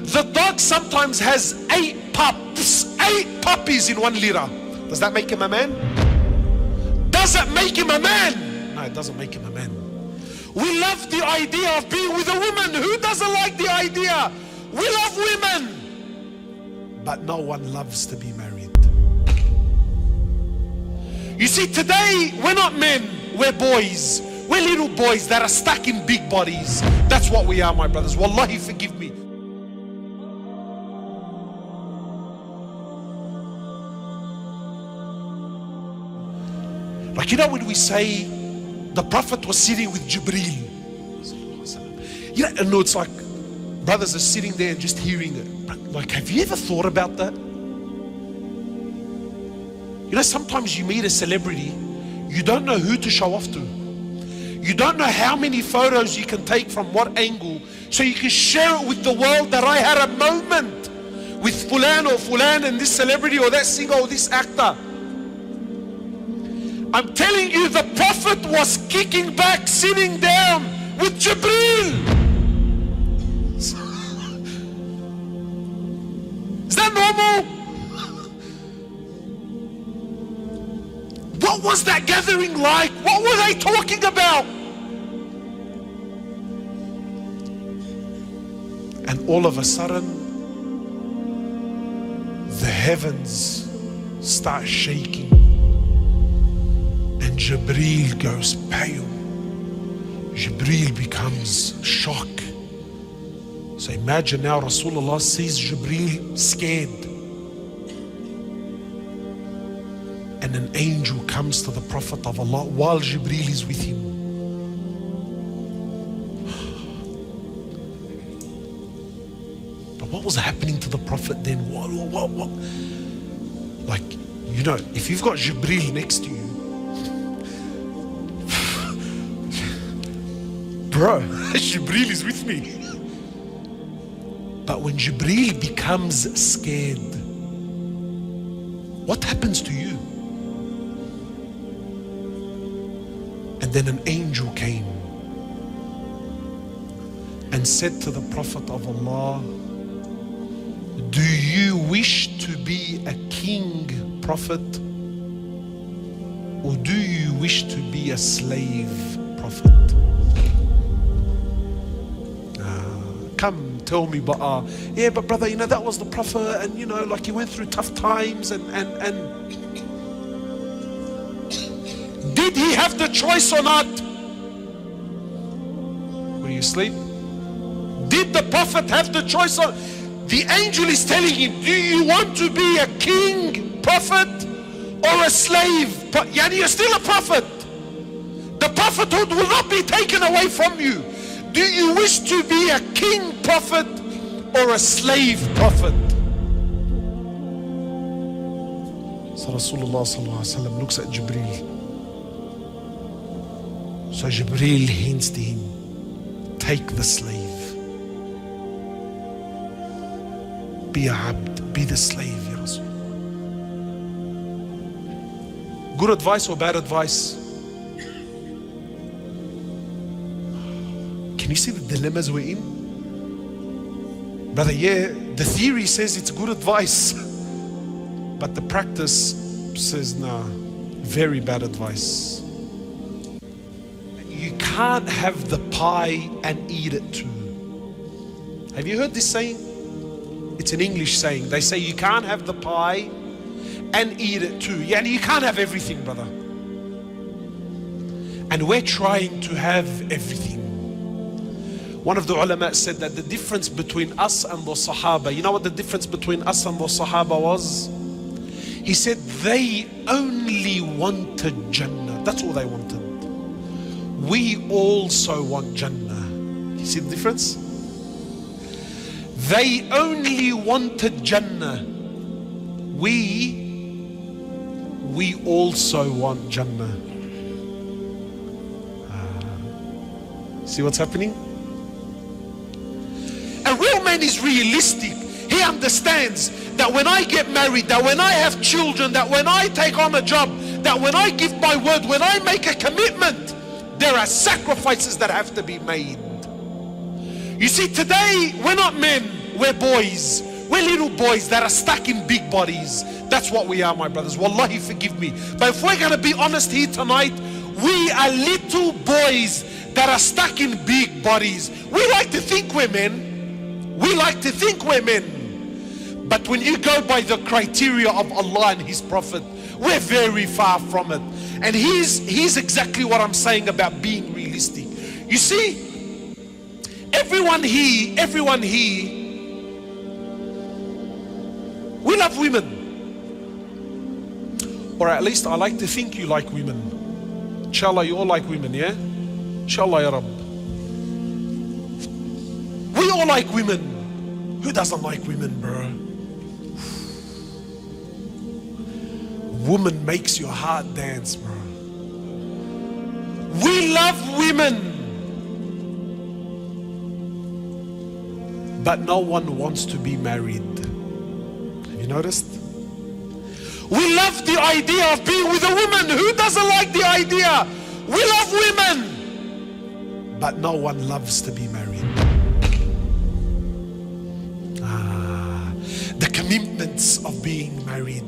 The dog sometimes has 8 pups, 8 puppies in 1 liter. Does that make him a man? Does it make him a man? No, it doesn't make him a man. We love the idea of being with a woman. Who doesn't like the idea? We love women. But no one loves to be married. You see, today we're not men, we're boys. We're little boys that are stuck in big bodies. That's what we are, my brothers. Wallahi, forgive me. Like, you know, when we say the Prophet was sitting with Jibreel, you know, and it's like brothers are sitting there and just hearing it. Like, have you ever thought about that? You know, sometimes you meet a celebrity, you don't know who to show off to. You don't know how many photos you can take from what angle, so you can share it with the world that I had a moment with Fulan or Fulan and this celebrity or that singer or this actor. I'm telling you, the Prophet was kicking back, sitting down with Jibreel. Is that normal? What was that gathering like? What were they talking about? And all of a sudden, the heavens start shaking. And Jibreel goes pale. Jibreel becomes shocked. So imagine now Rasulullah sees Jibreel scared. And an angel comes to the Prophet of Allah while Jibreel is with him. But what was happening to the Prophet then? What? Like, you know, if you've got Jibreel next to you, bro, Jibreel is with me. But when Jibreel becomes scared, what happens to you? And then an angel came and said to the Prophet of Allah, do you wish to be a king, Prophet? Or do you wish to be a slave, Prophet? Come tell me, but yeah, but brother, you know, that was the Prophet, and you know, like he went through tough times, and did he have the choice or not? Were you asleep? Did the Prophet have the choice or? The angel is telling him, do you want to be a king, Prophet, or a slave? Yani, you're still a Prophet. The prophethood will not be taken away from you. Do you wish to be a king prophet or a slave prophet? So Rasulullah sallallahu alaihi wasallam looks at Jibreel. So Jibreel hints to him, take the slave. Be a abd, be the slave, Ya Rasul. Good advice or bad advice? Can you see the dilemmas we're in? Brother, yeah, the theory says it's good advice, but the practice says, nah, very bad advice. You can't have the pie and eat it too. Have you heard this saying? It's an English saying. They say you can't have the pie and eat it too. Yeah, you can't have everything, brother. And we're trying to have everything. One of the ulama said that the difference between us and the Sahaba, you know what the difference between us and the Sahaba was? He said they only wanted Jannah. That's all they wanted. We also want Jannah. You see the difference? They only wanted Jannah. We also want Jannah. See what's happening? A real man is realistic. He understands that when I get married, that when I have children, that when I take on a job, that when I give my word, when I make a commitment, there are sacrifices that have to be made. You see, today we're not men, we're boys. We're little boys that are stuck in big bodies. That's what we are, my brothers. Wallahi, forgive me. But if we're going to be honest here tonight, we are little boys that are stuck in big bodies. We like to think we're men. We like to think we're men. But when you go by the criteria of Allah and His Prophet, we're very far from it. And here's exactly what I'm saying about being realistic. You see, everyone here, we love women. Or at least I like to think you like women. Inshallah, you all like women, yeah? Inshallah, ya Rabb. We all like women. Who doesn't like women, bro? Woman makes your heart dance, bro. We love women. But no one wants to be married. Have you noticed? We love the idea of being with a woman. Who doesn't like the idea? We love women. But no one loves to be married. The commitments of being married.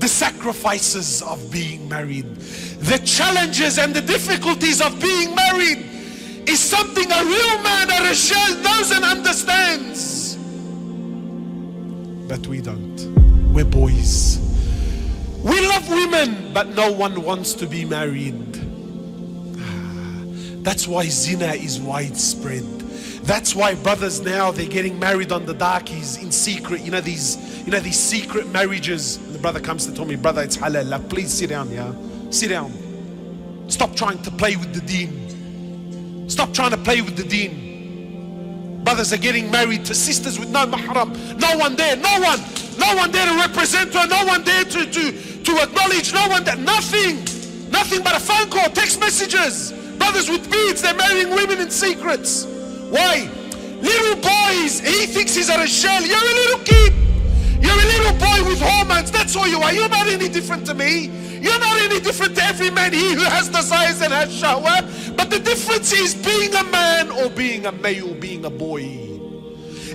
The sacrifices of being married. The challenges and the difficulties of being married is something a real man, a Rajal, knows and understands. But we don't. We're boys. We love women, but no one wants to be married. That's why zina is widespread. That's why brothers now, they're getting married on the darkies in secret. You know these secret marriages. And the brother comes to tell me, brother, it's halal. Please sit down, yeah? Sit down. Stop trying to play with the deen. Stop trying to play with the deen. Brothers are getting married to sisters with no mahram. No one there, no one there to represent her, no one there to acknowledge, no one there, nothing but a phone call, text messages. Brothers with beards, they're marrying women in secrets. Why? Little boys, he thinks he's a shell. You're a little kid. You're a little boy with hormones. That's all you are. You're not any different to me. You're not any different to every man here who has desires and has shahwa. But the difference is being a man or being a male, being a boy.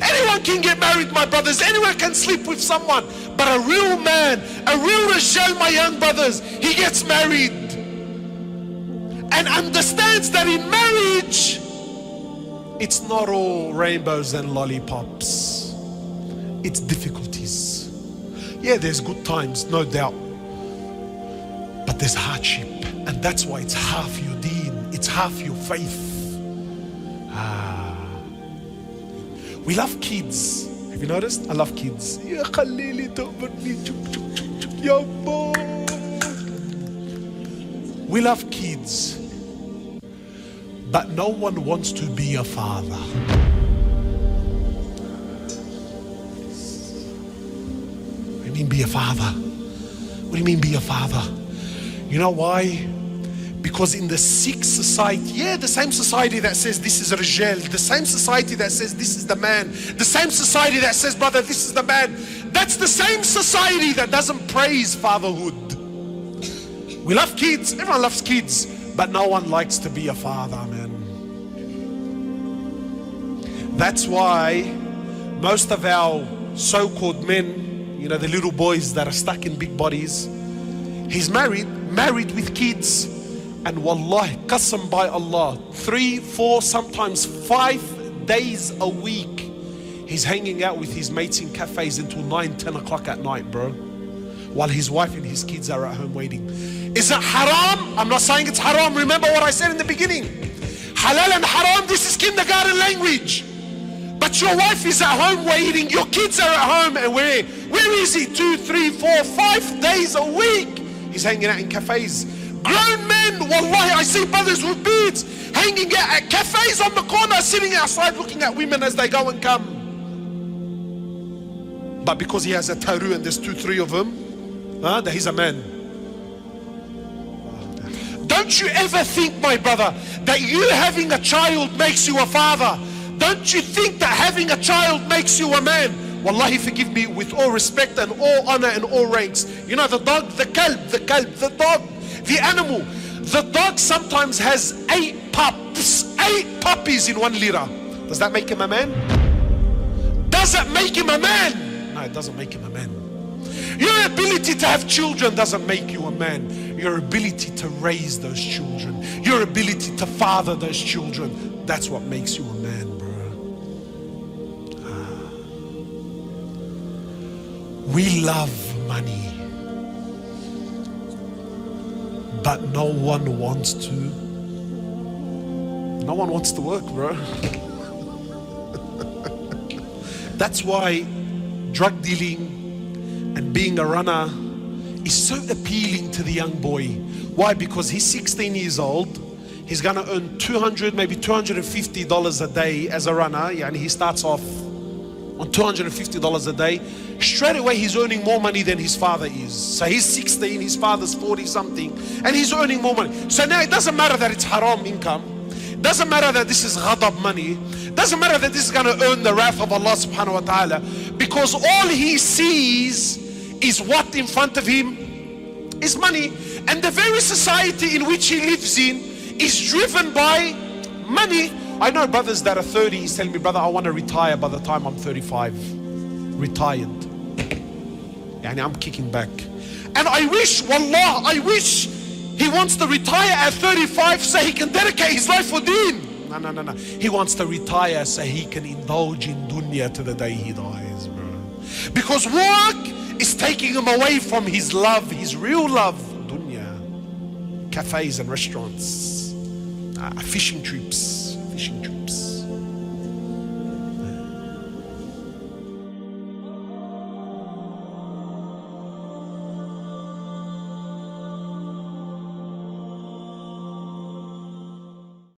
Anyone can get married, my brothers. Anyone can sleep with someone. But a real man, a real Rajal, my young brothers, he gets married and understands that in marriage, it's not all rainbows and lollipops. It's difficulties. Yeah, there's good times, no doubt. But there's hardship. And that's why it's half your deen. It's half your faith. We love kids. Have you noticed? I love kids. Ya Khalili, ya boy. We love kids. But no one wants to be a father. What do you mean be a father? What do you mean be a father? You know why? Because in the Sikh society, yeah, the same society that says this is a Rajal, the same society that says this is the man, the same society that says, brother, this is the man, that's the same society that doesn't praise fatherhood. We love kids, everyone loves kids, but no one likes to be a father, man. That's why most of our so-called men, you know, the little boys that are stuck in big bodies, he's married with kids. And wallahi, qasam by Allah, 3, 4, sometimes 5 days a week, he's hanging out with his mates in cafes until 9, 10 o'clock at night, bro. While his wife and his kids are at home waiting. Is it haram? I'm not saying it's haram. Remember what I said in the beginning. Halal and haram, this is kindergarten language. But your wife is at home waiting, your kids are at home, and where is he? 2, 3, 4, 5 days a week. He's hanging out in cafes. Grown men, wallahi, I see brothers with beards hanging out at cafes on the corner, sitting outside looking at women as they go and come. But because he has a taru and there's 2, 3 of them, that he's a man. Don't you ever think, my brother, that you having a child makes you a father. Don't you think that having a child makes you a man. Wallahi, forgive me, with all respect and all honor and all ranks. You know the dog, the dog, the animal. The dog sometimes has 8 puppies in 1 liter. Does that make him a man? doesn't make him a man. No, it doesn't make him a man. Your ability to have children doesn't make you a man. Your ability to raise those children, your ability to father those children, that's what makes you a man, bro. We love money, but no one wants to. No one wants to work, bro. That's why drug dealing and being a runner is so appealing to the young boy. Why? Because he's 16 years old. He's gonna earn $200, maybe $250 a day as a runner. Yeah, and he starts off on $250 a day. Straight away, he's earning more money than his father is. So he's 16, his father's 40 something, and he's earning more money. So now it doesn't matter that it's haram income. Doesn't matter that this is ghadab money. Doesn't matter that this is gonna earn the wrath of Allah subhanahu wa ta'ala. Because all he sees is what in front of him is money. And the very society in which he lives in is driven by money. I know brothers that are 30, he's telling me, brother, I want to retire by the time I'm 35. Retired. Yani I'm kicking back. And I wish, wallah, I wish he wants to retire at 35 so he can dedicate his life for deen. No. He wants to retire so he can indulge in dunya to the day he dies, bro. Because work is taking him away from his love, his real love, dunya. Cafes and restaurants, fishing trips.